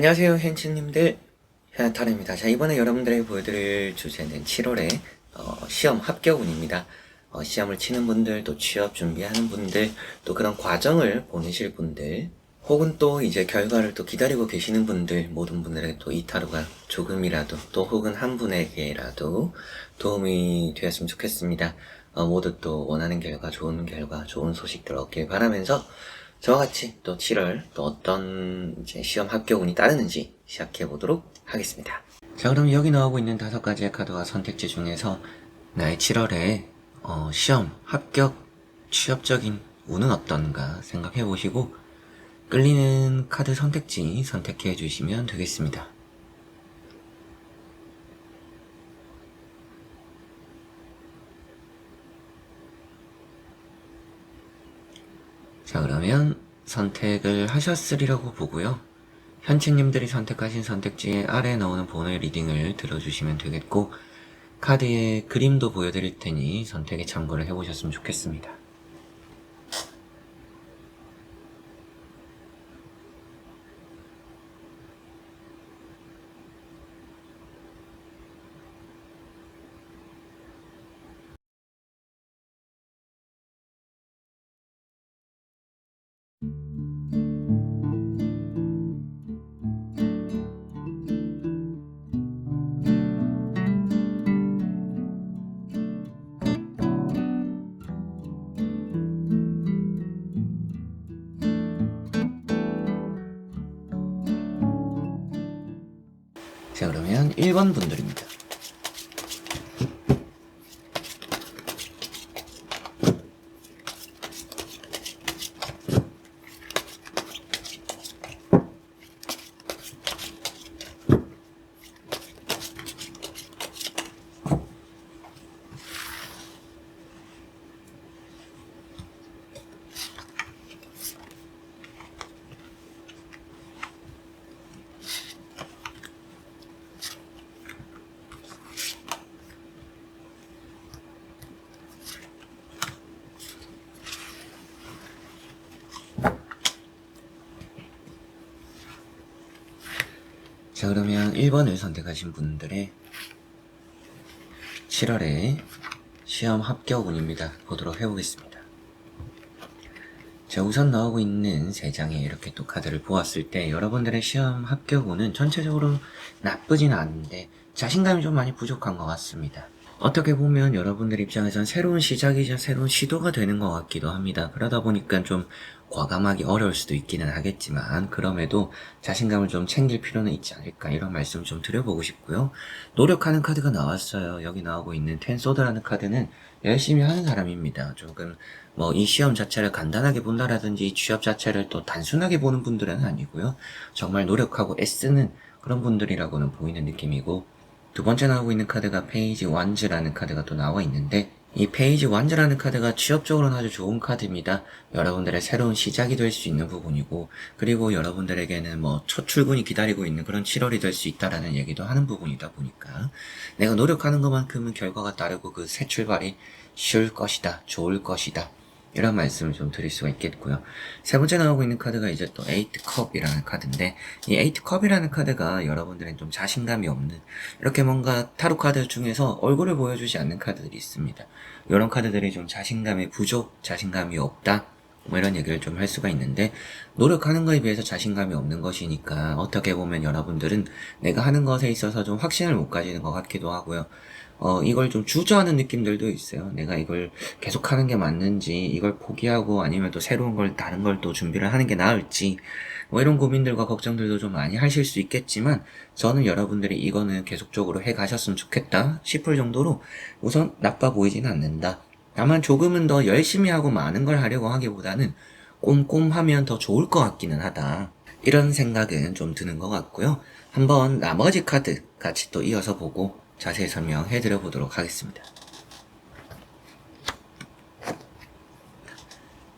안녕하세요, 현치님들. 현타입니다. 자, 이번에 여러분들에게 보여드릴 주제는 7월에 시험 합격운입니다. 시험을 치는 분들, 또 취업 준비하는 분들, 또 그런 과정을 보내실 분들, 혹은 또 이제 결과를 또 기다리고 계시는 분들, 모든 분들에게 또 이 타로가 조금이라도, 또 혹은 한 분에게라도 도움이 되었으면 좋겠습니다. 모두 또 원하는 결과, 좋은 소식들 얻길 바라면서 저와 같이 또 7월 또 어떤 이제 시험 합격운이 따르는지 시작해 보도록 하겠습니다. 자, 그럼 여기 나오고 있는 5가지의 카드와 선택지 중에서 나의 7월에 시험 합격 취업적인 운은 어떤가 생각해 보시고 끌리는 카드 선택지 선택해 주시면 되겠습니다. 자, 그러면 선택을 하셨으리라고 보고요. 현치님들이 선택하신 선택지에 아래에 나오는 번호의 리딩을 들어주시면 되겠고, 카드의 그림도 보여드릴 테니 선택에 참고를 해보셨으면 좋겠습니다. 자, 그러면 1번 분들입니다. 자, 그러면 1번을 선택하신 분들의 7월에 시험 합격운입니다. 보도록 해보겠습니다. 자, 우선 나오고 있는 3장의 이렇게 또 카드를 보았을 때 여러분들의 시험 합격운은 전체적으로 나쁘진 않은데 자신감이 좀 많이 부족한 것 같습니다. 어떻게 보면 여러분들 입장에선 새로운 시작이자 새로운 시도가 되는 것 같기도 합니다. 그러다 보니까 좀 과감하기 어려울 수도 있기는 하겠지만 그럼에도 자신감을 좀 챙길 필요는 있지 않을까 이런 말씀 좀 드려보고 싶고요. 노력하는 카드가 나왔어요. 여기 나오고 있는 텐소드라는 카드는 열심히 하는 사람입니다. 조금 뭐 이 시험 자체를 간단하게 본다라든지 취업 자체를 또 단순하게 보는 분들은 아니고요. 정말 노력하고 애쓰는 그런 분들이라고는 보이는 느낌이고, 두 번째 나오고 있는 카드가 페이지 완즈라는 카드가 또 나와 있는데, 이 페이지 완즈라는 카드가 취업적으로는 아주 좋은 카드입니다. 여러분들의 새로운 시작이 될 수 있는 부분이고, 그리고 여러분들에게는 뭐 첫 출근이 기다리고 있는 그런 7월이 될 수 있다라는 얘기도 하는 부분이다 보니까 내가 노력하는 것만큼은 결과가 따르고 그 새 출발이 쉬울 것이다, 좋을 것이다, 이런 말씀을 좀 드릴 수가 있겠고요. 세 번째 나오고 있는 카드가 이제 또 에이트 컵이라는 카드인데, 이 에이트 컵이라는 카드가 여러분들은 좀 자신감이 없는, 이렇게 뭔가 타로 카드 중에서 얼굴을 보여주지 않는 카드들이 있습니다. 이런 카드들이 좀 자신감의 부족, 자신감이 없다, 뭐 이런 얘기를 좀 할 수가 있는데, 노력하는 거에 비해서 자신감이 없는 것이니까 어떻게 보면 여러분들은 내가 하는 것에 있어서 좀 확신을 못 가지는 것 같기도 하고요. 이걸 좀 주저하는 느낌들도 있어요. 내가 이걸 계속 하는 게 맞는지, 이걸 포기하고 아니면 또 새로운 걸, 다른 걸 또 준비를 하는 게 나을지, 뭐 이런 고민들과 걱정들도 좀 많이 하실 수 있겠지만, 저는 여러분들이 이거는 계속적으로 해 가셨으면 좋겠다 싶을 정도로 우선 나빠 보이진 않는다. 다만 조금은 더 열심히 하고 많은 걸 하려고 하기보다는 꼼꼼하면 더 좋을 것 같기는 하다. 이런 생각은 좀 드는 것 같고요. 한번 나머지 카드 같이 또 이어서 보고 자세히 설명해 드려 보도록 하겠습니다.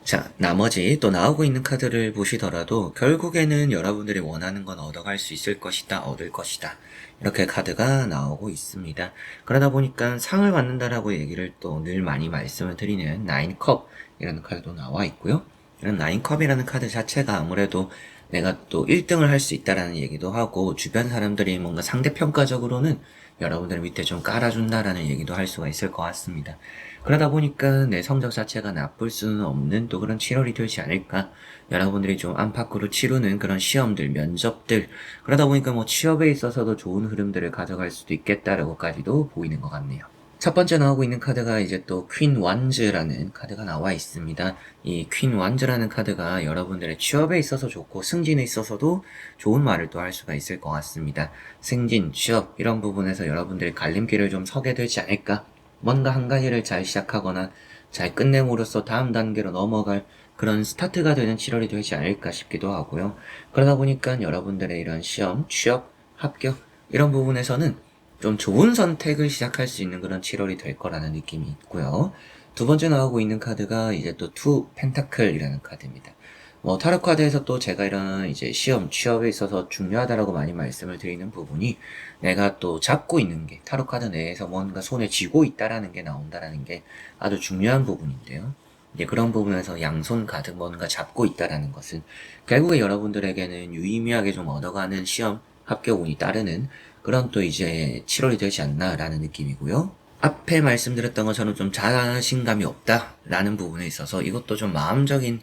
자, 나머지 또 나오고 있는 카드를 보시더라도 결국에는 여러분들이 원하는 건 얻어갈 수 있을 것이다, 얻을 것이다, 이렇게 카드가 나오고 있습니다. 그러다 보니까 상을 받는다라고 얘기를 또 늘 많이 말씀을 드리는 나인컵이라는 카드도 나와 있고요. 이런 나인컵이라는 카드 자체가 아무래도 내가 또 1등을 할 수 있다라는 얘기도 하고, 주변 사람들이 뭔가 상대평가적으로는 여러분들 밑에 좀 깔아준다라는 얘기도 할 수가 있을 것 같습니다. 그러다 보니까 내 성적 자체가 나쁠 수는 없는 또 그런 7월이 되지 않을까. 여러분들이 좀 안팎으로 치르는 그런 시험들, 면접들, 그러다 보니까 뭐 취업에 있어서도 좋은 흐름들을 가져갈 수도 있겠다라고까지도 보이는 것 같네요. 첫 번째 나오고 있는 카드가 이제 또 퀸 완즈라는 카드가 나와 있습니다. 이 퀸 완즈라는 카드가 여러분들의 취업에 있어서 좋고 승진에 있어서도 좋은 말을 또 할 수가 있을 것 같습니다. 승진, 취업 이런 부분에서 여러분들의 갈림길을 좀 서게 되지 않을까? 뭔가 한 가지를 잘 시작하거나 잘 끝냄으로써 다음 단계로 넘어갈 그런 스타트가 되는 7월이 되지 않을까 싶기도 하고요. 그러다 보니까 여러분들의 이런 시험, 취업, 합격 이런 부분에서는 좀 좋은 선택을 시작할 수 있는 그런 7월이 될 거라는 느낌이 있고요. 두 번째 나오고 있는 카드가 이제 또 투 펜타클이라는 카드입니다. 뭐 타로 카드에서 또 제가 이런 이제 시험, 취업에 있어서 중요하다라고 많이 말씀을 드리는 부분이 내가 또 잡고 있는 게 타로 카드 내에서 뭔가 손에 쥐고 있다라는 게 나온다라는 게 아주 중요한 부분인데요. 이제 그런 부분에서 양손 가득 뭔가 잡고 있다라는 것은 결국에 여러분들에게는 유의미하게 좀 얻어가는 시험, 합격운이 따르는 그런 또 이제 7월이 되지 않나라는 느낌이고요. 앞에 말씀드렸던 것처럼 좀 자신감이 없다라는 부분에 있어서 이것도 좀 마음적인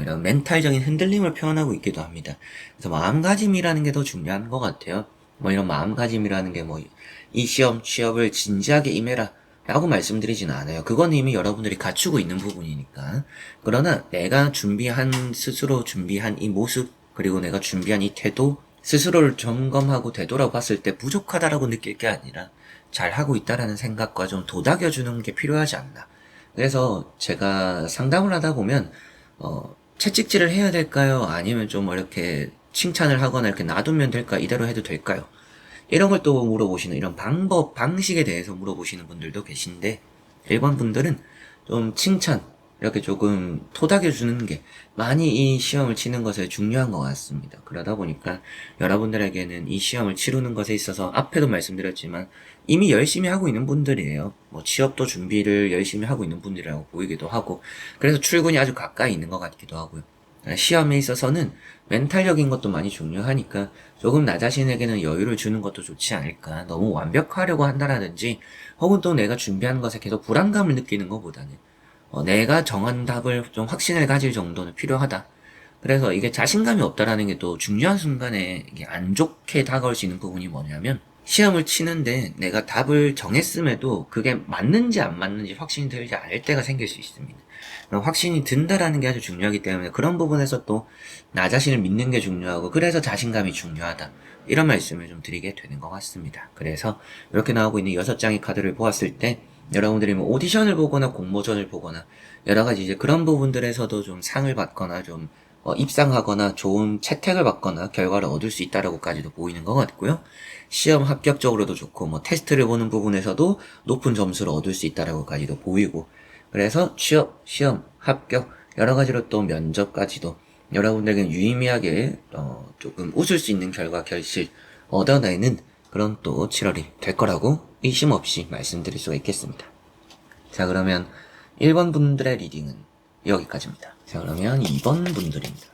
이런 멘탈적인 흔들림을 표현하고 있기도 합니다. 그래서 마음가짐이라는 게 더 중요한 것 같아요. 뭐 이런 마음가짐이라는 게 뭐 이 시험, 취업을 진지하게 임해라 라고 말씀드리진 않아요. 그건 이미 여러분들이 갖추고 있는 부분이니까. 그러나 내가 스스로 준비한 이 모습, 그리고 내가 준비한 이 태도, 스스로를 점검하고 되돌아봤을 때 부족하다라고 느낄 게 아니라 잘하고 있다라는 생각과 좀 도닥여주는 게 필요하지 않나. 그래서 제가 상담을 하다 보면 채찍질을 해야 될까요? 아니면 좀 이렇게 칭찬을 하거나 이렇게 놔두면 될까? 이대로 해도 될까요? 이런 걸 또 물어보시는, 이런 방법, 방식에 대해서 물어보시는 분들도 계신데, 일반 분들은 좀 칭찬, 이렇게 조금 토닥여주는 게 많이 이 시험을 치는 것에 중요한 것 같습니다. 그러다 보니까 여러분들에게는 이 시험을 치르는 것에 있어서 앞에도 말씀드렸지만 이미 열심히 하고 있는 분들이에요. 뭐 취업도 준비를 열심히 하고 있는 분들이라고 보이기도 하고, 그래서 출근이 아주 가까이 있는 것 같기도 하고요. 시험에 있어서는 멘탈적인 것도 많이 중요하니까 조금 나 자신에게는 여유를 주는 것도 좋지 않을까. 너무 완벽하려고 한다라든지 혹은 또 내가 준비한 것에 계속 불안감을 느끼는 것보다는 내가 정한 답을 좀 확신을 가질 정도는 필요하다. 그래서 이게 자신감이 없다라는 게 또 중요한 순간에 이게 안 좋게 다가올 수 있는 부분이 뭐냐면, 시험을 치는데 내가 답을 정했음에도 그게 맞는지 안 맞는지 확신이 들지 않을 때가 생길 수 있습니다. 그럼 확신이 든다라는 게 아주 중요하기 때문에 그런 부분에서 또 나 자신을 믿는 게 중요하고, 그래서 자신감이 중요하다. 이런 말씀을 좀 드리게 되는 것 같습니다. 그래서 이렇게 나오고 있는 6장의 카드를 보았을 때 여러분들이 뭐 오디션을 보거나 공모전을 보거나 여러 가지 이제 그런 부분들에서도 좀 상을 받거나 좀 입상하거나 좋은 채택을 받거나 결과를 얻을 수 있다라고까지도 보이는 것 같고요. 시험 합격적으로도 좋고 뭐 테스트를 보는 부분에서도 높은 점수를 얻을 수 있다라고까지도 보이고, 그래서 취업, 시험, 합격 여러 가지로 또 면접까지도 여러분들에게 유의미하게 조금 웃을 수 있는 결과 결실 얻어내는 그런 또 7월이 될 거라고 의심 없이 말씀드릴 수가 있겠습니다. 자, 그러면 1번 분들의 리딩은 여기까지입니다. 자, 그러면 2번 분들입니다.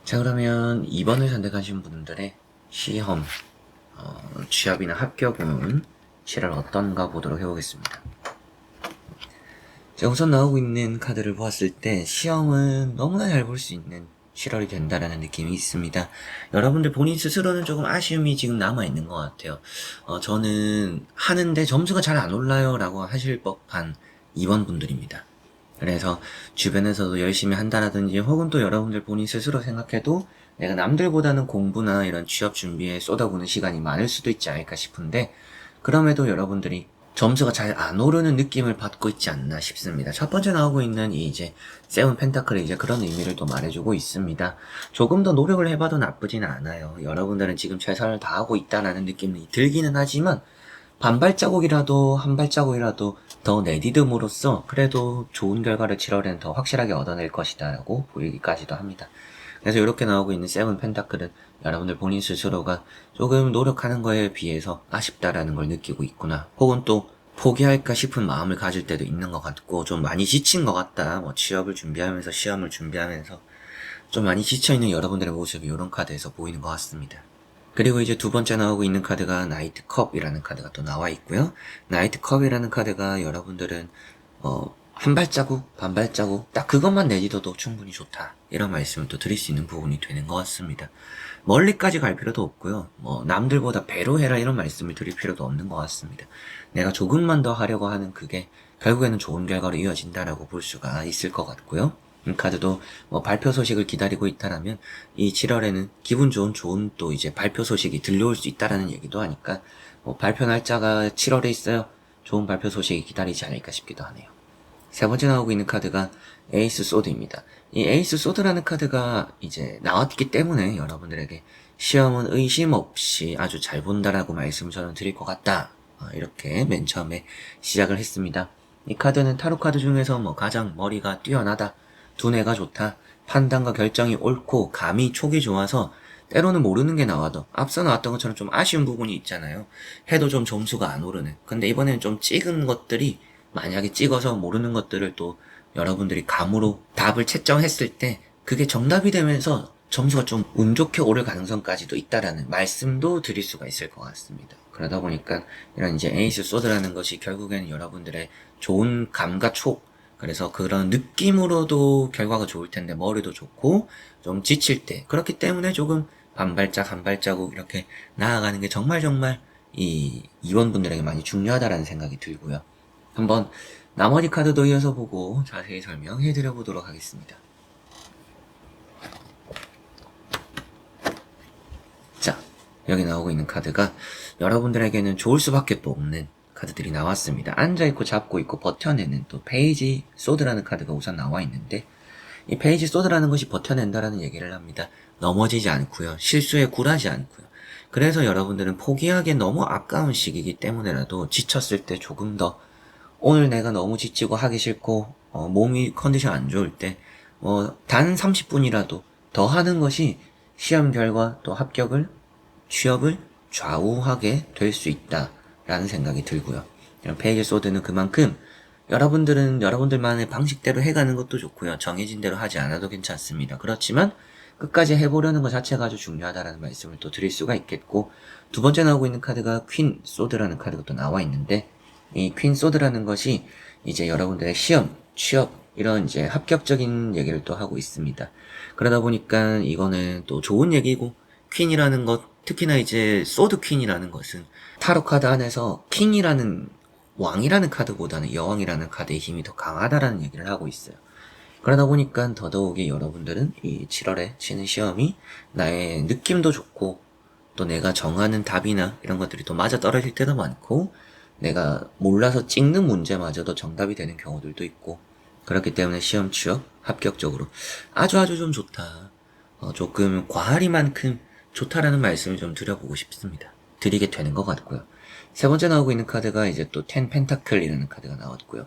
자, 그러면 2번을 선택하신 분들의 시험, 취업이나 합격은 7월 어떤가 보도록 해보겠습니다. 자, 우선 나오고 있는 카드를 보았을 때 시험은 너무나 잘 볼 수 있는 7월이 된다라는 느낌이 있습니다. 여러분들 본인 스스로는 조금 아쉬움이 지금 남아있는 것 같아요. 저는 하는데 점수가 잘 안 올라요 라고 하실 법한 2번 분들입니다. 그래서 주변에서도 열심히 한다라든지 혹은 또 여러분들 본인 스스로 생각해도 내가 남들보다는 공부나 이런 취업 준비에 쏟아부는 시간이 많을 수도 있지 않을까 싶은데 그럼에도 여러분들이 점수가 잘 안 오르는 느낌을 받고 있지 않나 싶습니다. 첫 번째 나오고 있는 이 이제 세븐 펜타클이 이제 그런 의미를 또 말해주고 있습니다. 조금 더 노력을 해봐도 나쁘진 않아요. 여러분들은 지금 최선을 다하고 있다라는 느낌이 들기는 하지만 반발자국이라도 한 발자국이라도 더 내디듬으로써 그래도 좋은 결과를 7월에는 더 확실하게 얻어낼 것이다 라고 보이기까지도 합니다. 그래서 이렇게 나오고 있는 세븐 펜타클은 여러분들 본인 스스로가 조금 노력하는 거에 비해서 아쉽다라는 걸 느끼고 있구나, 혹은 또 포기할까 싶은 마음을 가질 때도 있는 것 같고 좀 많이 지친 것 같다, 뭐 취업을 준비하면서 시험을 준비하면서 좀 많이 지쳐있는 여러분들의 모습이 이런 카드에서 보이는 것 같습니다. 그리고 이제 두 번째 나오고 있는 카드가 나이트 컵이라는 카드가 또 나와 있고요. 나이트 컵이라는 카드가 여러분들은 한 발자국, 반 발자국 딱 그것만 내딛어도 충분히 좋다, 이런 말씀을 또 드릴 수 있는 부분이 되는 것 같습니다. 멀리까지 갈 필요도 없고요. 뭐 남들보다 배로 해라 이런 말씀을 드릴 필요도 없는 것 같습니다. 내가 조금만 더 하려고 하는 그게 결국에는 좋은 결과로 이어진다라고 볼 수가 있을 것 같고요. 이 카드도 뭐 발표 소식을 기다리고 있다라면 이 7월에는 기분 좋은 또 이제 발표 소식이 들려올 수 있다라는 얘기도 하니까 뭐 발표 날짜가 7월에 있어요. 좋은 발표 소식이 기다리지 않을까 싶기도 하네요. 세 번째 나오고 있는 카드가 에이스 소드입니다. 이 에이스 소드라는 카드가 이제 나왔기 때문에 여러분들에게 시험은 의심 없이 아주 잘 본다라고 말씀을 저는 드릴 것 같다, 이렇게 맨 처음에 시작을 했습니다. 이 카드는 타로 카드 중에서 뭐 가장 머리가 뛰어나다, 두뇌가 좋다, 판단과 결정이 옳고 감이 촉이 좋아서 때로는 모르는 게 나와도 앞서 나왔던 것처럼 좀 아쉬운 부분이 있잖아요. 해도 좀 점수가 안 오르는. 근데 이번에는 좀 찍은 것들이, 만약에 찍어서 모르는 것들을 또 여러분들이 감으로 답을 채점했을 때 그게 정답이 되면서 점수가 좀 운 좋게 오를 가능성까지도 있다라는 말씀도 드릴 수가 있을 것 같습니다. 그러다 보니까 이런 이제 에이스 소드라는 것이 결국에는 여러분들의 좋은 감과 촉, 그래서 그런 느낌으로도 결과가 좋을 텐데 머리도 좋고 좀 지칠 때, 그렇기 때문에 조금 반발짝 한 발자국 이렇게 나아가는 게 정말 이 이원분들에게 많이 중요하다라는 생각이 들고요. 한번 나머지 카드도 이어서 보고 자세히 설명해 드려 보도록 하겠습니다. 자, 여기 나오고 있는 카드가 여러분들에게는 좋을 수밖에 또 없는 카드들이 나왔습니다. 앉아있고 잡고 있고 버텨내는 또 페이지 소드라는 카드가 우선 나와 있는데, 이 페이지 소드라는 것이 버텨낸다라는 얘기를 합니다. 넘어지지 않고요, 실수에 굴하지 않고요. 그래서 여러분들은 포기하기에 너무 아까운 시기이기 때문에라도 지쳤을 때 조금 더, 오늘 내가 너무 지치고 하기 싫고 몸이 컨디션 안 좋을 때 단 30분이라도 더 하는 것이 시험 결과 또 합격을, 취업을 좌우하게 될 수 있다라는 생각이 들고요. 페이지 소드는 그만큼 여러분들은 여러분들만의 방식대로 해가는 것도 좋고요, 정해진 대로 하지 않아도 괜찮습니다. 그렇지만 끝까지 해보려는 것 자체가 아주 중요하다라는 말씀을 또 드릴 수가 있겠고, 두 번째 나오고 있는 카드가 퀸 소드라는 카드가 또 나와 있는데, 이 퀸 소드라는 것이 이제 여러분들의 시험, 취업 이런 이제 합격적인 얘기를 또 하고 있습니다. 그러다 보니까 이거는 또 좋은 얘기고, 퀸이라는 것, 특히나 이제 소드 퀸이라는 것은 타로 카드 안에서 킹이라는, 왕이라는 카드보다는 여왕이라는 카드의 힘이 더 강하다라는 얘기를 하고 있어요. 그러다 보니까 더더욱이 여러분들은 이 7월에 치는 시험이 나의 느낌도 좋고 또 내가 정하는 답이나 이런 것들이 또 맞아 떨어질 때도 많고, 내가 몰라서 찍는 문제마저도 정답이 되는 경우들도 있고, 그렇기 때문에 시험 취업 합격적으로 아주 좀 좋다, 조금 과하리만큼 좋다라는 말씀을 좀 드려보고 싶습니다. 드리게 되는 것 같고요. 세 번째 나오고 있는 카드가 이제 또 텐 펜타클이라는 카드가 나왔고요.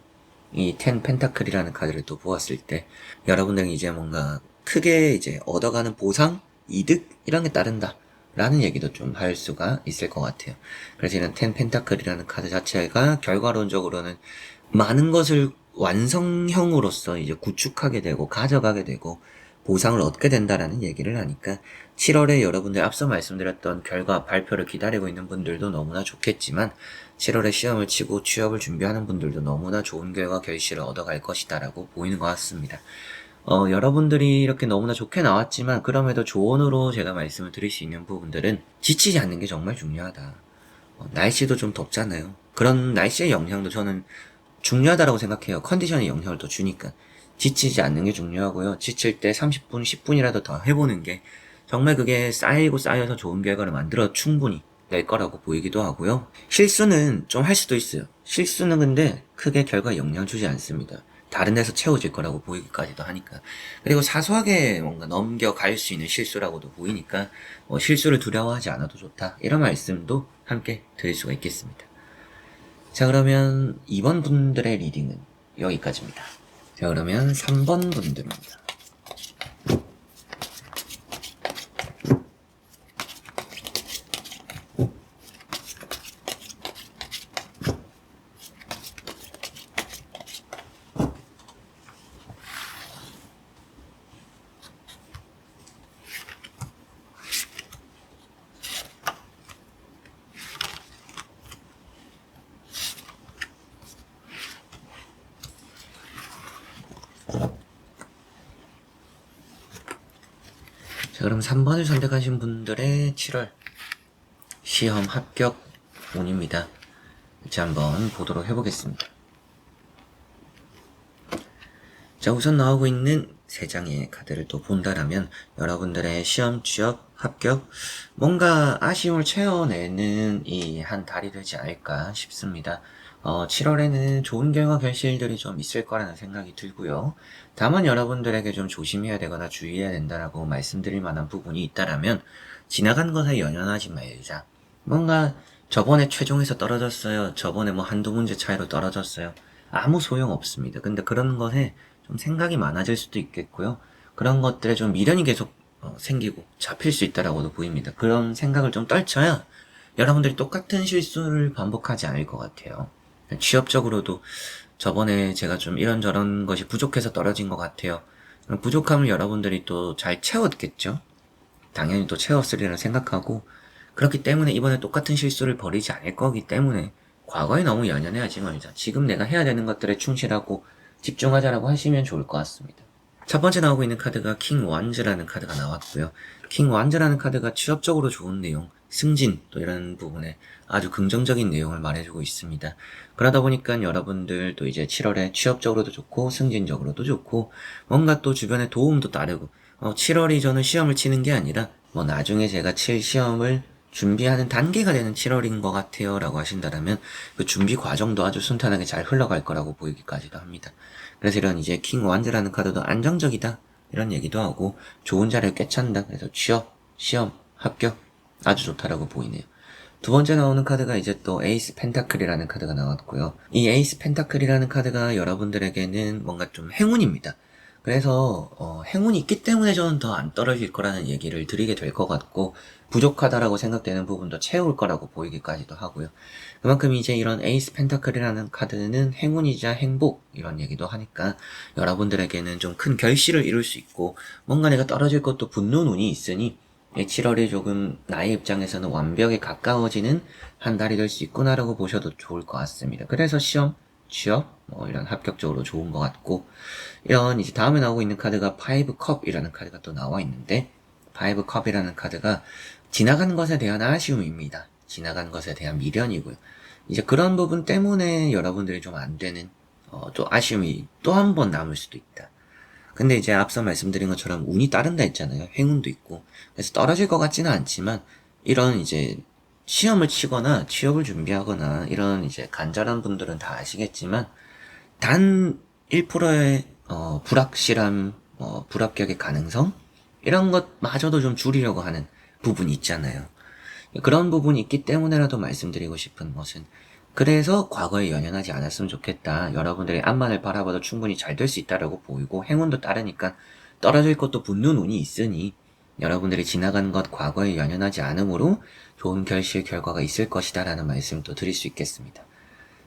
이 텐 펜타클이라는 카드를 또 보았을 때 여러분들은 이제 뭔가 크게 이제 얻어가는 보상, 이득 이런 게 따른다 라는 얘기도 좀 할 수가 있을 것 같아요. 그래서 이런 텐 펜타클이라는 카드 자체가 결과론적으로는 많은 것을 완성형으로서 이제 구축하게 되고 가져가게 되고 보상을 얻게 된다라는 얘기를 하니까, 7월에 여러분들 앞서 말씀드렸던 결과 발표를 기다리고 있는 분들도 너무나 좋겠지만 7월에 시험을 치고 취업을 준비하는 분들도 너무나 좋은 결과 결실을 얻어갈 것이다 라고 보이는 것 같습니다. 여러분들이 이렇게 너무나 좋게 나왔지만 그럼에도 조언으로 제가 말씀을 드릴 수 있는 부분들은 지치지 않는 게 정말 중요하다. 날씨도 좀 덥잖아요. 그런 날씨의 영향도 저는 중요하다라고 생각해요. 컨디션에 영향을 더 주니까. 지치지 않는 게 중요하고요. 지칠 때 30분, 10분이라도 더 해보는 게 정말 그게 쌓이고 쌓여서 좋은 결과를 만들어 충분히 낼 거라고 보이기도 하고요. 실수는 좀 할 수도 있어요. 실수는 근데 크게 결과에 영향을 주지 않습니다. 다른 데서 채워질 거라고 보이기까지도 하니까. 그리고 사소하게 뭔가 넘겨갈 수 있는 실수라고도 보이니까 실수를 두려워하지 않아도 좋다. 이런 말씀도 함께 드릴 수가 있겠습니다. 자, 그러면 2번 분들의 리딩은 여기까지입니다. 자, 그러면 3번 분들입니다. 자, 그럼 3번을 선택하신 분들의 7월 시험 합격 운입니다. 자, 한번 보도록 해보겠습니다. 자, 우선 나오고 있는 3장의 카드를 또 본다라면 여러분들의 시험, 취업, 합격, 뭔가 아쉬움을 채워내는 이 한 달이 되지 않을까 싶습니다. 7월에는 좋은 결과 결실들이 좀 있을 거라는 생각이 들고요. 다만 여러분들에게 좀 조심해야 되거나 주의해야 된다라고 말씀드릴 만한 부분이 있다라면 지나간 것에 연연하지 말자. 뭔가 저번에 최종에서 떨어졌어요. 저번에 뭐 한두 문제 차이로 떨어졌어요. 아무 소용 없습니다. 근데 그런 것에 좀 생각이 많아질 수도 있겠고요. 그런 것들에 좀 미련이 계속 생기고 잡힐 수 있다라고도 보입니다. 그런 생각을 좀 떨쳐야 여러분들이 똑같은 실수를 반복하지 않을 것 같아요. 취업적으로도 저번에 제가 좀 이런저런 것이 부족해서 떨어진 것 같아요. 부족함을 여러분들이 또 잘 채웠겠죠? 당연히 또 채웠으리라 생각하고 그렇기 때문에 이번에 똑같은 실수를 벌이지 않을 거기 때문에 과거에 너무 연연해하지 말자. 지금 내가 해야 되는 것들에 충실하고 집중하자라고 하시면 좋을 것 같습니다. 첫 번째 나오고 있는 카드가 킹 완즈라는 카드가 나왔고요. 킹 완즈라는 카드가 취업적으로 좋은 내용, 승진 또 이런 부분에 아주 긍정적인 내용을 말해주고 있습니다. 그러다 보니까 여러분들 또 이제 7월에 취업적으로도 좋고 승진적으로도 좋고 뭔가 또 주변에 도움도 따르고 7월이 저는 시험을 치는 게 아니라 뭐 나중에 제가 칠 시험을 준비하는 단계가 되는 7월인 것 같아요 라고 하신다면 그 준비 과정도 아주 순탄하게 잘 흘러갈 거라고 보이기까지도 합니다. 그래서 이런 이제 킹 완즈라는 카드도 안정적이다 이런 얘기도 하고 좋은 자리를 꿰찬다. 그래서 취업, 시험, 합격 아주 좋다라고 보이네요. 두 번째 나오는 카드가 이제 또 에이스 펜타클이라는 카드가 나왔고요. 이 에이스 펜타클이라는 카드가 여러분들에게는 뭔가 좀 행운입니다. 그래서 행운이 있기 때문에 저는 더 안 떨어질 거라는 얘기를 드리게 될 것 같고 부족하다라고 생각되는 부분도 채울 거라고 보이기까지도 하고요. 그만큼 이제 이런 에이스 펜타클이라는 카드는 행운이자 행복 이런 얘기도 하니까 여러분들에게는 좀 큰 결실을 이룰 수 있고 뭔가 내가 떨어질 것도 붙는 운이 있으니 7월이 조금 나의 입장에서는 완벽에 가까워지는 한 달이 될 수 있구나라고 보셔도 좋을 것 같습니다. 그래서 시험, 취업, 이런 합격적으로 좋은 것 같고 이런 이제 다음에 나오고 있는 카드가 파이브 컵이라는 카드가 또 나와 있는데 파이브 컵이라는 카드가 지나간 것에 대한 아쉬움입니다. 지나간 것에 대한 미련이고요. 이제 그런 부분 때문에 여러분들이 좀 안 되는 또 아쉬움이 또 한 번 남을 수도 있다. 근데 이제 앞서 말씀드린 것처럼 운이 따른다 했잖아요. 행운도 있고. 그래서 떨어질 것 같지는 않지만 이런 이제 시험을 치거나 취업을 준비하거나 이런 이제 간절한 분들은 다 아시겠지만 단 1%의 불확실함, 불합격의 가능성 이런 것마저도 좀 줄이려고 하는 부분이 있잖아요. 그런 부분이 있기 때문에라도 말씀드리고 싶은 것은 그래서 과거에 연연하지 않았으면 좋겠다. 여러분들의 앞만을 바라봐도 충분히 잘 될 수 있다라고 보이고 행운도 따르니까 떨어질 것도 붙는 운이 있으니 여러분들이 지나간 것 과거에 연연하지 않으므로 좋은 결실 결과가 있을 것이다 라는 말씀도 드릴 수 있겠습니다.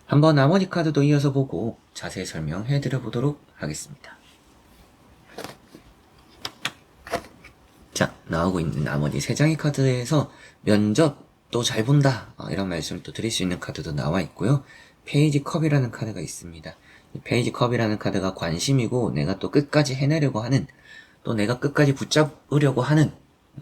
한번 나머지 카드도 이어서 보고 자세히 설명해 드려 보도록 하겠습니다. 자, 나오고 있는 나머지 3장의 카드에서 면접 또 잘 본다 이런 말씀을 또 드릴 수 있는 카드도 나와 있고요. 페이지 컵이라는 카드가 있습니다. 페이지 컵이라는 카드가 관심이고 내가 또 끝까지 해내려고 하는 또 내가 끝까지 붙잡으려고 하는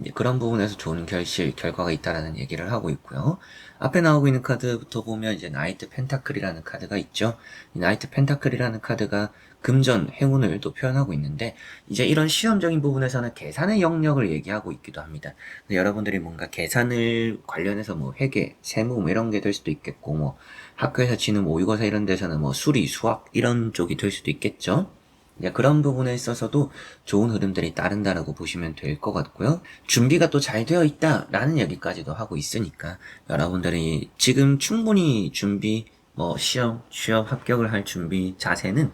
이제 그런 부분에서 좋은 결과가 있다라는 얘기를 하고 있고요. 앞에 나오고 있는 카드부터 보면 이제 나이트 펜타클이라는 카드가 있죠. 이 나이트 펜타클이라는 카드가 금전, 행운을 또 표현하고 있는데, 이제 이런 시험적인 부분에서는 계산의 영역을 얘기하고 있기도 합니다. 여러분들이 뭔가 계산을 관련해서 뭐 회계, 세무 뭐 이런 게 될 수도 있겠고, 뭐 학교에서 치는 모의고사 이런 데서는 뭐 수리, 수학 이런 쪽이 될 수도 있겠죠. 그런 부분에 있어서도 좋은 흐름들이 따른다라고 보시면 될 것 같고요. 준비가 또 잘 되어 있다라는 얘기까지도 하고 있으니까 여러분들이 지금 충분히 준비, 뭐 시험, 취업 합격을 할 준비 자세는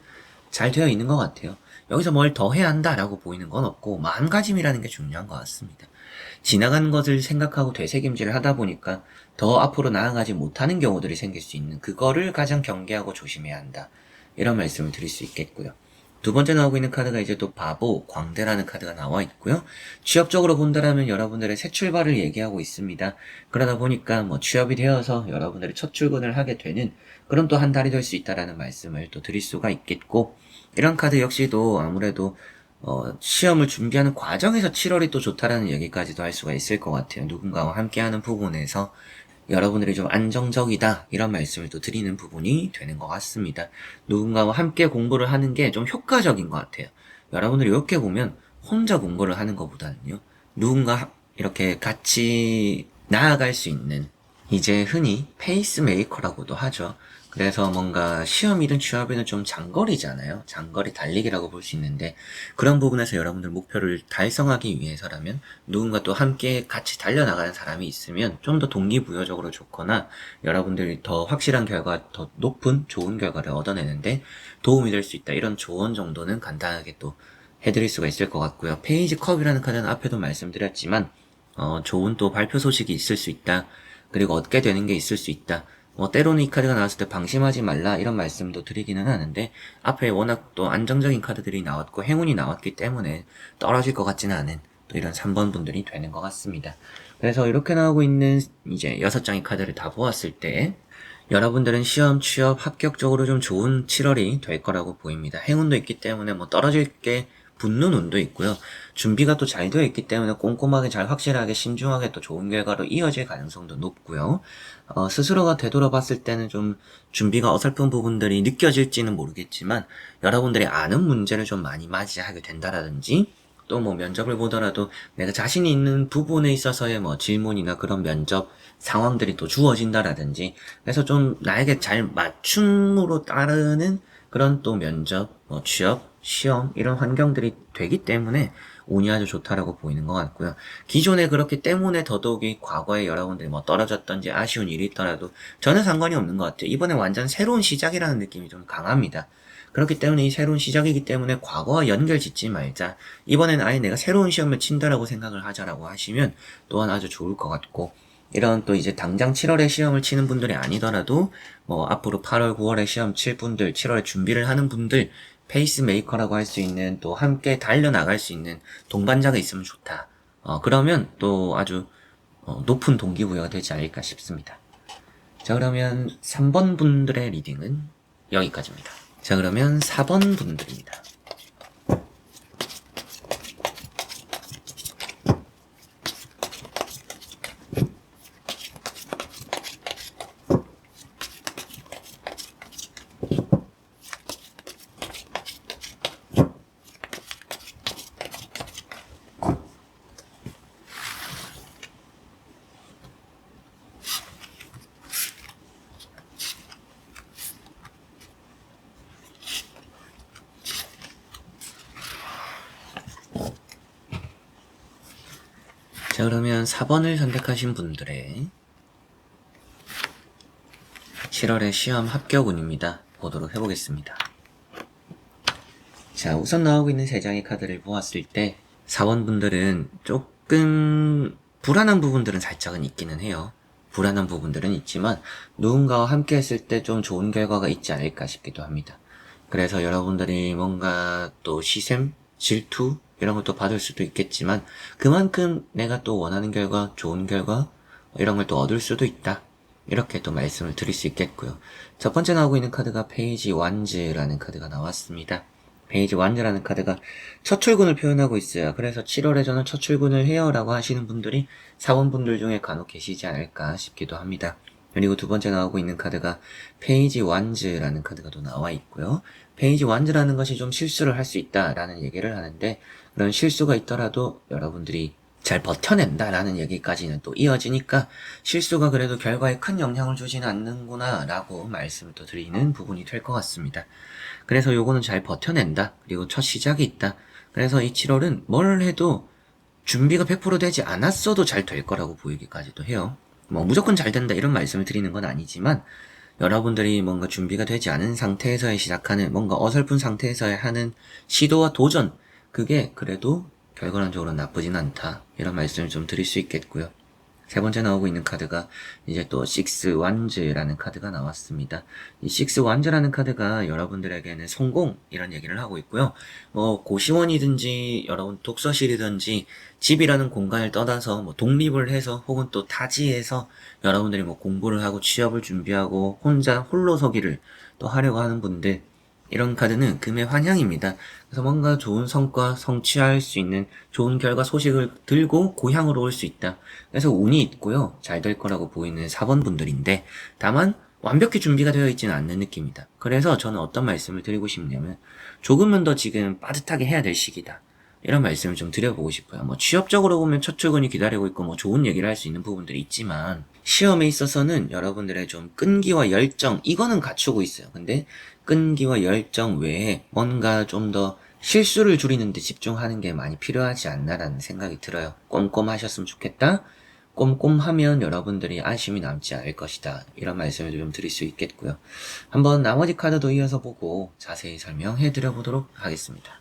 잘 되어 있는 것 같아요. 여기서 뭘 더 해야 한다라고 보이는 건 없고 마음가짐이라는 게 중요한 것 같습니다. 지나간 것을 생각하고 되새김질을 하다 보니까 더 앞으로 나아가지 못하는 경우들이 생길 수 있는, 그거를 가장 경계하고 조심해야 한다. 이런 말씀을 드릴 수 있겠고요. 두 번째 나오고 있는 카드가 이제 또 바보, 광대라는 카드가 나와 있고요. 취업적으로 본다라면 여러분들의 새 출발을 얘기하고 있습니다. 그러다 보니까 뭐 취업이 되어서 여러분들이 첫 출근을 하게 되는 그런 또 한 달이 될 수 있다라는 말씀을 또 드릴 수가 있겠고, 이런 카드 역시도 아무래도 시험을 준비하는 과정에서 7월이 또 좋다라는 얘기까지도 할 수가 있을 것 같아요. 누군가와 함께하는 부분에서 여러분들이 좀 안정적이다 이런 말씀을 또 드리는 부분이 되는 것 같습니다. 누군가와 함께 공부를 하는 게 좀 효과적인 것 같아요. 여러분들이 이렇게 보면 혼자 공부를 하는 것보다는요, 누군가 이렇게 같이 나아갈 수 있는, 이제 흔히 페이스메이커라고도 하죠. 그래서 뭔가 시험이든 취업이든 좀 장거리잖아요. 장거리 달리기라고 볼 수 있는데, 그런 부분에서 여러분들 목표를 달성하기 위해서라면 누군가 또 함께 같이 달려나가는 사람이 있으면 좀 더 동기부여적으로 좋거나 여러분들이 더 확실한 결과, 더 높은 좋은 결과를 얻어내는데 도움이 될 수 있다. 이런 조언 정도는 간단하게 또 해드릴 수가 있을 것 같고요. 페이지 컵이라는 카드는 앞에도 말씀드렸지만 좋은 또 발표 소식이 있을 수 있다. 그리고 얻게 되는 게 있을 수 있다. 때로는 이 카드가 나왔을 때 방심하지 말라 이런 말씀도 드리기는 하는데, 앞에 워낙 또 안정적인 카드들이 나왔고 행운이 나왔기 때문에 떨어질 것 같지는 않은 또 이런 3번 분들이 되는 것 같습니다. 그래서 이렇게 나오고 있는 이제 6장의 카드를 다 보았을 때 여러분들은 시험, 취업, 합격적으로 좀 좋은 7월이 될 거라고 보입니다. 행운도 있기 때문에 뭐 떨어질 게 붙는 운도 있고요. 준비가 또 잘 되어 있기 때문에 꼼꼼하게 잘 확실하게 신중하게 또 좋은 결과로 이어질 가능성도 높고요. 스스로가 되돌아봤을 때는 좀 준비가 어설픈 부분들이 느껴질지는 모르겠지만 여러분들이 아는 문제를 좀 많이 맞이하게 된다라든지, 또 뭐 면접을 보더라도 내가 자신이 있는 부분에 있어서의 뭐 질문이나 그런 면접 상황들이 또 주어진다라든지, 그래서 좀 나에게 잘 맞춤으로 따르는 그런 또 면접, 뭐 취업, 시험 이런 환경들이 되기 때문에 운이 아주 좋다라고 보이는 것 같고요. 기존에 그렇기 때문에 더더욱이 과거에 여러분들이 뭐 떨어졌던지 아쉬운 일이 있더라도 전혀 상관이 없는 것 같아요. 이번에 완전 새로운 시작이라는 느낌이 좀 강합니다. 그렇기 때문에 이 새로운 시작이기 때문에 과거와 연결 짓지 말자. 이번에는 아예 내가 새로운 시험을 친다라고 생각을 하자라고 하시면 또한 아주 좋을 것 같고, 이런 또 이제 당장 7월에 시험을 치는 분들이 아니더라도 뭐 앞으로 8월, 9월에 시험 칠 분들, 7월에 준비를 하는 분들, 페이스메이커라고 할 수 있는, 또 함께 달려나갈 수 있는 동반자가 있으면 좋다. 그러면 또 아주 높은 동기부여가 되지 않을까 싶습니다. 자, 그러면 3번 분들의 리딩은 여기까지입니다. 자, 그러면 4번 분들입니다. 자, 그러면 4번을 선택하신 분들의 7월의 시험 합격운입니다. 보도록 해보겠습니다. 자, 우선 나오고 있는 3장의 카드를 보았을 때 4번 분들은 조금 불안한 부분들은 살짝은 있기는 해요. 불안한 부분들은 있지만 누군가와 함께 했을 때 좀 좋은 결과가 있지 않을까 싶기도 합니다. 그래서 여러분들이 뭔가 또 시샘, 질투 이런 것도 받을 수도 있겠지만 그만큼 내가 또 원하는 결과, 좋은 결과 이런 걸 또 얻을 수도 있다. 이렇게 또 말씀을 드릴 수 있겠고요. 첫 번째 나오고 있는 카드가 페이지 완즈라는 카드가 나왔습니다. 페이지 완즈라는 카드가 첫 출근을 표현하고 있어요. 그래서 7월에 저는 첫 출근을 해요 라고 하시는 분들이 사원분들 중에 간혹 계시지 않을까 싶기도 합니다. 그리고 두 번째 나오고 있는 카드가 페이지 완즈라는 카드가 또 나와 있고요. 페이지 완즈라는 것이 좀 실수를 할 수 있다라는 얘기를 하는데, 그런 실수가 있더라도 여러분들이 잘 버텨낸다라는 얘기까지는 또 이어지니까 실수가 그래도 결과에 큰 영향을 주지는 않는구나 라고 말씀을 또 드리는 부분이 될 것 같습니다. 그래서 요거는 잘 버텨낸다. 그리고 첫 시작이 있다. 그래서 이 7월은 뭘 해도 준비가 100% 되지 않았어도 잘 될 거라고 보이기까지도 해요. 뭐 무조건 잘 된다 이런 말씀을 드리는 건 아니지만, 여러분들이 뭔가 준비가 되지 않은 상태에서 시작하는, 뭔가 어설픈 상태에서 하는 시도와 도전, 그게 그래도 결과론적으로 나쁘진 않다 이런 말씀을 좀 드릴 수 있겠고요. 세 번째 나오고 있는 카드가 이제 또 식스 완즈라는 카드가 나왔습니다. 이 식스 완즈라는 카드가 여러분들에게는 성공 이런 얘기를 하고 있고요. 고시원이든지 여러분 독서실이든지 집이라는 공간을 떠나서 독립을 해서 혹은 또 타지에서 여러분들이 공부를 하고 취업을 준비하고 혼자 홀로서기를 또 하려고 하는 분들, 이런 카드는 금의 환향입니다. 그래서 뭔가 좋은 성과 성취할 수 있는 좋은 결과 소식을 들고 고향으로 올 수 있다. 그래서 운이 있고요. 잘 될 거라고 보이는 4번 분들인데, 다만 완벽히 준비가 되어 있지는 않는 느낌이다. 그래서 저는 어떤 말씀을 드리고 싶냐면, 조금은 더 지금 빠듯하게 해야 될 시기다. 이런 말씀을 좀 드려보고 싶어요. 취업적으로 보면 첫 출근이 기다리고 있고 좋은 얘기를 할 수 있는 부분들이 있지만, 시험에 있어서는 여러분들의 좀 끈기와 열정, 이거는 갖추고 있어요. 근데 끈기와 열정 외에 뭔가 좀 더 실수를 줄이는 데 집중하는 게 많이 필요하지 않나라는 생각이 들어요. 꼼꼼하셨으면 좋겠다. 꼼꼼하면 여러분들이 안심이 남지 않을 것이다. 이런 말씀을 좀 드릴 수 있겠고요. 한번 나머지 카드도 이어서 보고 자세히 설명해 드려 보도록 하겠습니다.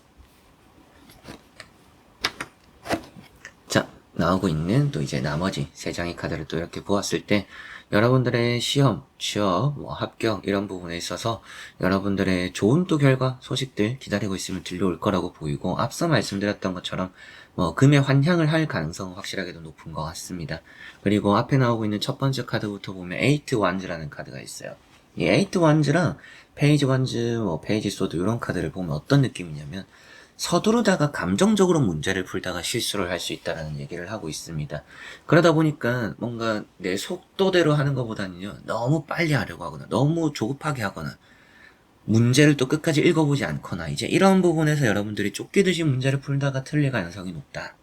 자, 나오고 있는 또 이제 나머지 세 장의 카드를 또 이렇게 보았을 때, 여러분들의 시험, 취업, 합격 이런 부분에 있어서 여러분들의 좋은 또 결과, 소식들 기다리고 있으면 들려올 거라고 보이고, 앞서 말씀드렸던 것처럼 금의 환향을 할 가능성은 확실하게도 높은 것 같습니다. 그리고 앞에 나오고 있는 첫 번째 카드부터 보면 에이트 완즈라는 카드가 있어요. 이 에이트 완즈랑 페이지 완즈, 페이지 소드 이런 카드를 보면 어떤 느낌이냐면, 서두르다가 감정적으로 문제를 풀다가 실수를 할 수 있다는 얘기를 하고 있습니다. 그러다 보니까 뭔가 내 속도대로 하는 것보다는요, 너무 빨리 하려고 하거나 너무 조급하게 하거나 문제를 또 끝까지 읽어보지 않거나, 이제 이런 부분에서 여러분들이 쫓기듯이 문제를 풀다가 틀릴 가능성이 높다.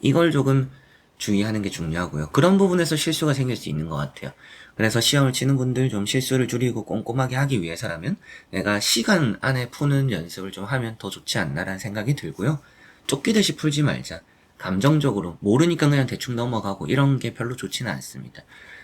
이걸 조금 주의하는 게 중요하고요. 그런 부분에서 실수가 생길 수 있는 것 같아요. 그래서 시험을 치는 분들 좀 실수를 줄이고 꼼꼼하게 하기 위해서라면 내가 시간 안에 푸는 연습을 좀 하면 더 좋지 않나라는 생각이 들고요. 쫓기듯이 풀지 말자. 감정적으로 모르니까 그냥 대충 넘어가고 이런 게 별로 좋지는 않습니다.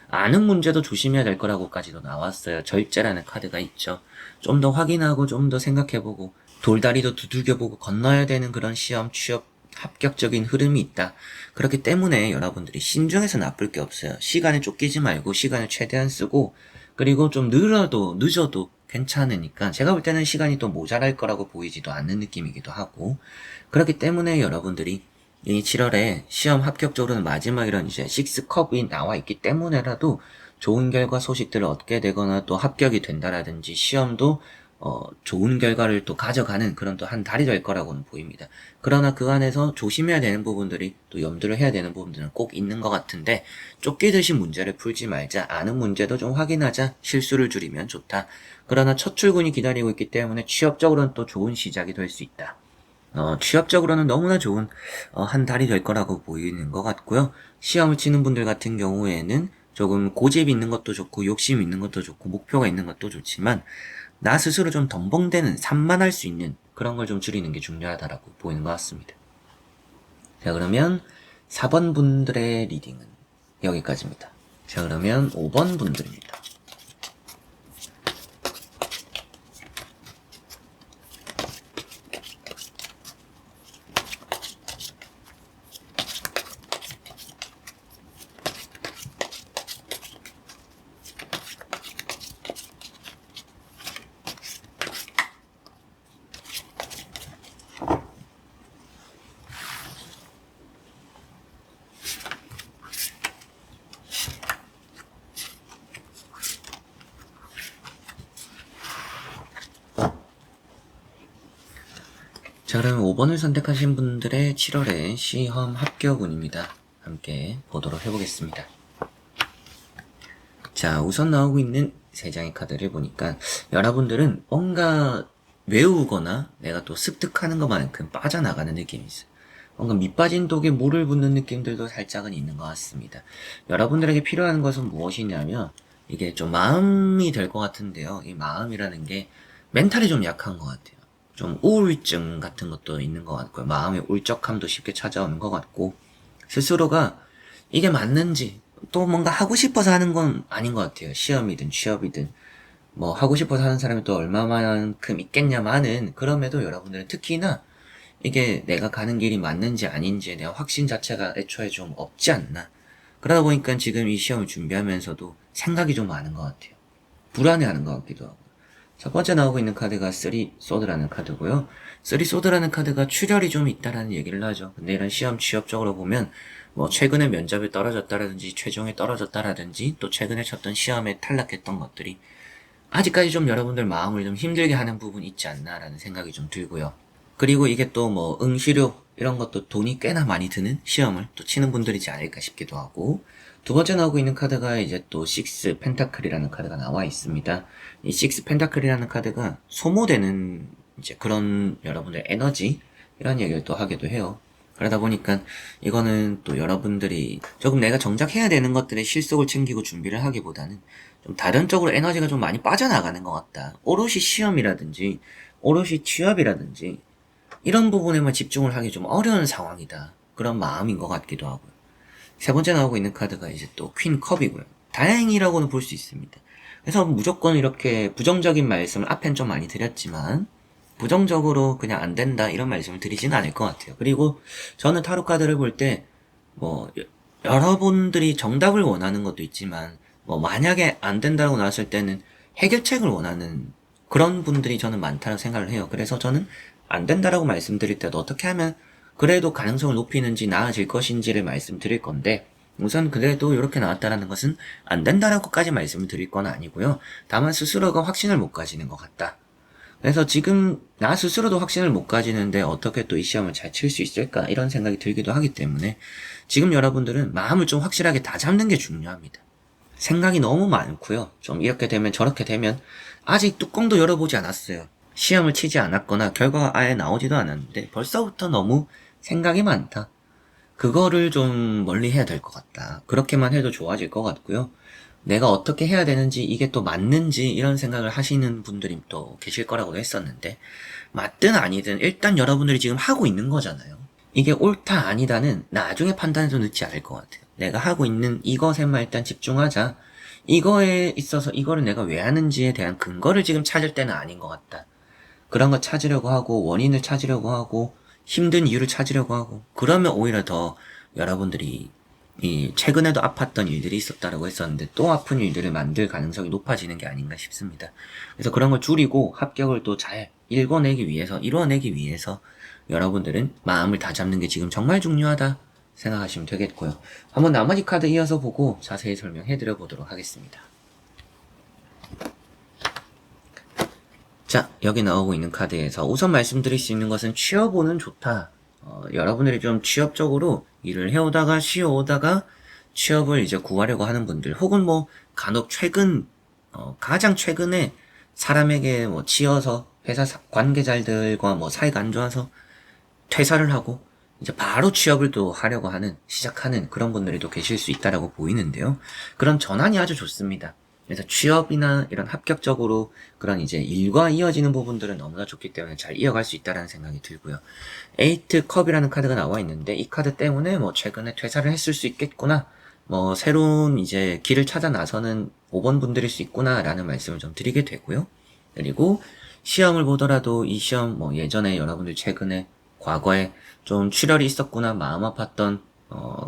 아는 문제도 조심해야 될 거라고까지도 나왔어요. 절제라는 카드가 있죠. 좀 더 확인하고 좀 더 생각해보고 돌다리도 두들겨보고 건너야 되는 그런 시험, 취업, 합격적인 흐름이 있다. 그렇기 때문에 여러분들이 신중해서 나쁠 게 없어요. 시간에 쫓기지 말고 시간을 최대한 쓰고, 그리고 좀 늦어도 괜찮으니까, 제가 볼 때는 시간이 또 모자랄 거라고 보이지도 않는 느낌이기도 하고, 그렇기 때문에 여러분들이 이 7월에 시험 합격적으로는 마지막 이런 이제 6컵이 나와 있기 때문에라도 좋은 결과 소식들을 얻게 되거나 또 합격이 된다라든지 시험도 좋은 결과를 또 가져가는 그런 또 한 달이 될 거라고는 보입니다. 그러나 그 안에서 조심해야 되는 부분들이, 또 염두를 해야 되는 부분들은 꼭 있는 것 같은데, 쫓기듯이 문제를 풀지 말자. 아는 문제도 좀 확인하자. 실수를 줄이면 좋다. 그러나 첫 출근이 기다리고 있기 때문에 취업적으로는 또 좋은 시작이 될 수 있다. 취업적으로는 너무나 좋은 한 달이 될 거라고 보이는 것 같고요. 시험을 치는 분들 같은 경우에는 조금 고집 있는 것도 좋고 욕심 있는 것도 좋고 목표가 있는 것도 좋지만, 나 스스로 좀 덤벙대는 산만할 수 있는 그런 걸 좀 줄이는 게 중요하다라고 보이는 것 같습니다. 자, 그러면 4번 분들의 리딩은 여기까지입니다. 자, 그러면 5번 분들입니다. 자, 그럼 5번을 선택하신 분들의 7월의 시험 합격운입니다. 함께 보도록 해보겠습니다. 자, 우선 나오고 있는 3장의 카드를 보니까 여러분들은 뭔가 외우거나 내가 또 습득하는 것만큼 빠져나가는 느낌이 있어요. 뭔가 밑빠진 독에 물을 붓는 느낌들도 살짝은 있는 것 같습니다. 여러분들에게 필요한 것은 무엇이냐면 이게 좀 마음이 될 것 같은데요. 이 마음이라는 게 멘탈이 좀 약한 것 같아요. 좀 우울증 같은 것도 있는 것 같고요. 마음의 울적함도 쉽게 찾아오는 것 같고 스스로가 이게 맞는지 또 뭔가 하고 싶어서 하는 건 아닌 것 같아요. 시험이든 취업이든 뭐 하고 싶어서 하는 사람이 또 얼마만큼 있겠냐마는 그럼에도 여러분들은 특히나 이게 내가 가는 길이 맞는지 아닌지에 대한 확신 자체가 애초에 좀 없지 않나. 그러다 보니까 지금 이 시험을 준비하면서도 생각이 좀 많은 것 같아요. 불안해하는 것 같기도 하고. 첫 번째 나오고 있는 카드가 3 소드라는 카드고요. 3 소드라는 카드가 출혈이 좀 있다라는 얘기를 하죠. 근데 이런 시험 취업적으로 보면 뭐 최근에 면접에 떨어졌다라든지 최종에 떨어졌다라든지 또 최근에 쳤던 시험에 탈락했던 것들이 아직까지 좀 여러분들 마음을 좀 힘들게 하는 부분이 있지 않나라는 생각이 좀 들고요. 그리고 이게 또 뭐 응시료 이런 것도 돈이 꽤나 많이 드는 시험을 또 치는 분들이지 않을까 싶기도 하고 두 번째 나오고 있는 카드가 이제 또 6 펜타클이라는 카드가 나와 있습니다. 이 6 펜타클이라는 카드가 소모되는 이제 그런 여러분들 에너지 이런 얘기를 또 하기도 해요. 그러다 보니까 이거는 또 여러분들이 조금 내가 정작 해야 되는 것들의 실속을 챙기고 준비를 하기보다는 좀 다른 쪽으로 에너지가 좀 많이 빠져나가는 것 같다. 오롯이 시험이라든지 오롯이 취업이라든지 이런 부분에만 집중을 하기 좀 어려운 상황이다. 그런 마음인 것 같기도 하고요. 세 번째 나오고 있는 카드가 이제 또 퀸 컵이고요. 다행이라고는 볼 수 있습니다. 그래서 무조건 이렇게 부정적인 말씀을 앞엔 좀 많이 드렸지만 부정적으로 그냥 안 된다 이런 말씀을 드리지는 않을 것 같아요. 그리고 저는 타로 카드를 볼 때 뭐 여러분들이 정답을 원하는 것도 있지만 뭐 만약에 안 된다고 나왔을 때는 해결책을 원하는 그런 분들이 저는 많다고 생각을 해요. 그래서 저는 안 된다라고 말씀드릴 때도 어떻게 하면 그래도 가능성을 높이는지 나아질 것인지를 말씀드릴 건데 우선 그래도 이렇게 나왔다라는 것은 안 된다라고까지 말씀을 드릴 건 아니고요. 다만 스스로가 확신을 못 가지는 것 같다. 그래서 지금 나 스스로도 확신을 못 가지는데 어떻게 또 이 시험을 잘 칠 수 있을까 이런 생각이 들기도 하기 때문에 지금 여러분들은 마음을 좀 확실하게 다잡는 게 중요합니다. 생각이 너무 많고요. 좀 이렇게 되면 저렇게 되면 아직 뚜껑도 열어보지 않았어요. 시험을 치지 않았거나 결과가 아예 나오지도 않았는데 벌써부터 너무 생각이 많다. 그거를 좀 멀리 해야 될 것 같다. 그렇게만 해도 좋아질 것 같고요. 내가 어떻게 해야 되는지 이게 또 맞는지 이런 생각을 하시는 분들이 또 계실 거라고도 했었는데 맞든 아니든 일단 여러분들이 지금 하고 있는 거잖아요. 이게 옳다 아니다는 나중에 판단해도 늦지 않을 것 같아요. 내가 하고 있는 이것에만 일단 집중하자. 이거에 있어서 이거를 내가 왜 하는지에 대한 근거를 지금 찾을 때는 아닌 것 같다. 그런 거 찾으려고 하고 원인을 찾으려고 하고 힘든 이유를 찾으려고 하고 그러면 오히려 더 여러분들이 이 최근에도 아팠던 일들이 있었다라고 했었는데 또 아픈 일들을 만들 가능성이 높아지는 게 아닌가 싶습니다. 그래서 그런 걸 줄이고 합격을 또 잘 읽어내기 위해서 이뤄내기 위해서 여러분들은 마음을 다잡는 게 지금 정말 중요하다 생각하시면 되겠고요. 한번 나머지 카드 이어서 보고 자세히 설명해 드려 보도록 하겠습니다. 자, 여기 나오고 있는 카드에서 우선 말씀드릴 수 있는 것은 취업운은 좋다. 여러분들이 좀 취업적으로 일을 해오다가 쉬어오다가 취업을 이제 구하려고 하는 분들 혹은 뭐 간혹 가장 최근에 사람에게 뭐 치여서 회사 관계자들과 뭐 사이가 안 좋아서 퇴사를 하고 이제 바로 취업을 또 하려고 시작하는 그런 분들이 또 계실 수 있다라고 보이는데요. 그런 전환이 아주 좋습니다. 그래서 취업이나 이런 합격적으로 그런 이제 일과 이어지는 부분들은 너무나 좋기 때문에 잘 이어갈 수 있다는 생각이 들고요. 에이트 컵이라는 카드가 나와 있는데 이 카드 때문에 뭐 최근에 퇴사를 했을 수 있겠구나. 뭐 새로운 이제 길을 찾아 나서는 5번 분들일 수 있구나 라는 말씀을 좀 드리게 되고요. 그리고 시험을 보더라도 이 시험 뭐 예전에 여러분들 최근에 과거에 좀 출혈이 있었구나 마음 아팠던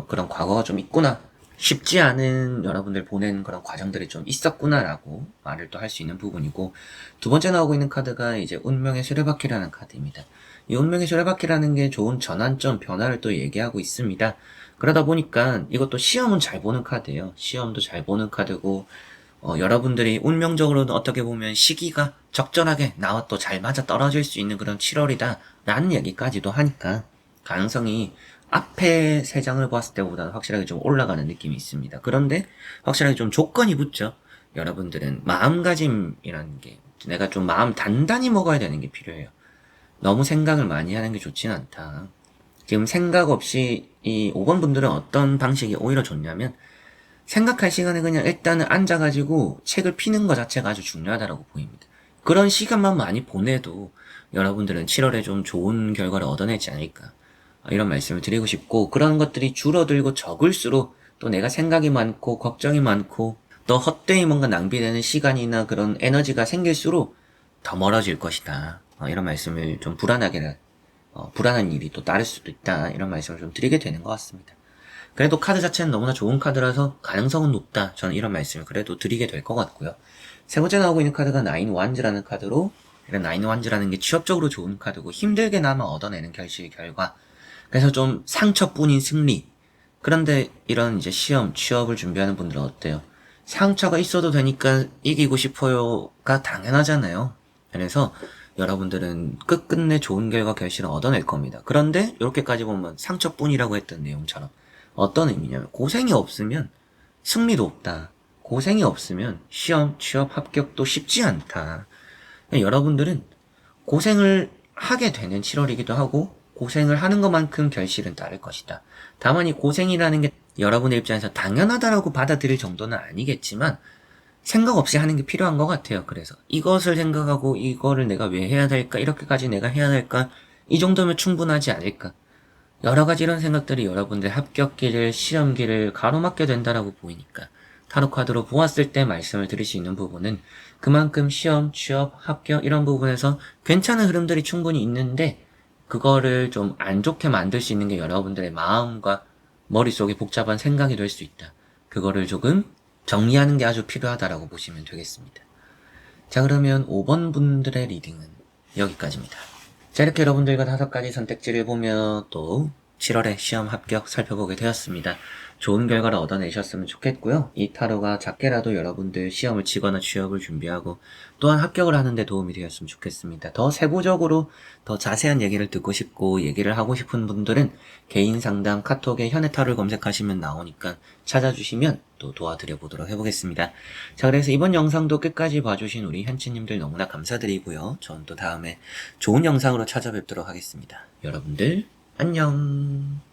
그런 과거가 좀 있구나 쉽지 않은 여러분들 보낸 그런 과정들이 좀 있었구나라고 말을 또 할 수 있는 부분이고 두 번째 나오고 있는 카드가 이제 운명의 수레바퀴라는 카드입니다. 이 운명의 수레바퀴라는 게 좋은 전환점 변화를 또 얘기하고 있습니다. 그러다 보니까 이것도 시험은 잘 보는 카드예요. 시험도 잘 보는 카드고 여러분들이 운명적으로는 어떻게 보면 시기가 적절하게 나와 또 잘 맞아 떨어질 수 있는 그런 7월이다 라는 얘기까지도 하니까 가능성이 앞에 세 장을 봤을 때보다는 확실하게 좀 올라가는 느낌이 있습니다. 그런데 확실하게 좀 조건이 붙죠. 여러분들은 마음가짐이라는 게 내가 좀 마음 단단히 먹어야 되는 게 필요해요. 너무 생각을 많이 하는 게 좋지는 않다. 지금 생각 없이 이 5번 분들은 어떤 방식이 오히려 좋냐면 생각할 시간에 그냥 일단은 앉아가지고 책을 피는 것 자체가 아주 중요하다고 보입니다. 그런 시간만 많이 보내도 여러분들은 7월에 좀 좋은 결과를 얻어내지 않을까 이런 말씀을 드리고 싶고, 그런 것들이 줄어들고 적을수록 또 내가 생각이 많고 걱정이 많고 또 헛되이 뭔가 낭비되는 시간이나 그런 에너지가 생길수록 더 멀어질 것이다. 이런 말씀을 좀 불안한 일이 또 따를 수도 있다. 이런 말씀을 좀 드리게 되는 것 같습니다. 그래도 카드 자체는 너무나 좋은 카드라서 가능성은 높다. 저는 이런 말씀을 그래도 드리게 될 것 같고요. 세 번째 나오고 있는 카드가 나인 완즈라는 카드로, 이런 나인 완즈라는 게 취업적으로 좋은 카드고 힘들게나마 얻어내는 결실의 결과. 그래서 좀 상처뿐인 승리. 그런데 이런 이제 시험, 취업을 준비하는 분들은 어때요? 상처가 있어도 되니까 이기고 싶어요가 당연하잖아요. 그래서 여러분들은 끝끝내 좋은 결과 결실을 얻어낼 겁니다. 그런데 이렇게까지 보면 상처뿐이라고 했던 내용처럼 어떤 의미냐면 고생이 없으면 승리도 없다. 고생이 없으면 시험, 취업, 합격도 쉽지 않다. 여러분들은 고생을 하게 되는 7월이기도 하고 고생을 하는 것만큼 결실은 따를 것이다. 다만 이 고생이라는 게 여러분의 입장에서 당연하다라고 받아들일 정도는 아니겠지만 생각 없이 하는 게 필요한 것 같아요. 그래서 이것을 생각하고 이거를 내가 왜 해야 될까? 이렇게까지 내가 해야 될까? 이 정도면 충분하지 않을까? 여러 가지 이런 생각들이 여러분들 합격기를, 시험기를 가로막게 된다라고 보이니까 타로 카드로 보았을 때 말씀을 드릴 수 있는 부분은 그만큼 시험, 취업, 합격 이런 부분에서 괜찮은 흐름들이 충분히 있는데 그거를 좀 안 좋게 만들 수 있는 게 여러분들의 마음과 머릿속에 복잡한 생각이 될 수 있다. 그거를 조금 정리하는 게 아주 필요하다라고 보시면 되겠습니다. 자, 그러면 5번 분들의 리딩은 여기까지입니다. 자, 이렇게 여러분들과 5가지 선택지를 보며 또 7월에 시험 합격 살펴보게 되었습니다. 좋은 결과를 얻어내셨으면 좋겠고요. 이 타로가 작게라도 여러분들 시험을 치거나 취업을 준비하고 또한 합격을 하는 데 도움이 되었으면 좋겠습니다. 더 세부적으로 더 자세한 얘기를 듣고 싶고 얘기를 하고 싶은 분들은 개인 상담 카톡에 현해타로를 검색하시면 나오니까 찾아주시면 또 도와드려 보도록 해보겠습니다. 자, 그래서 이번 영상도 끝까지 봐주신 우리 현치님들 너무나 감사드리고요. 전 또 다음에 좋은 영상으로 찾아뵙도록 하겠습니다. 여러분들 안녕.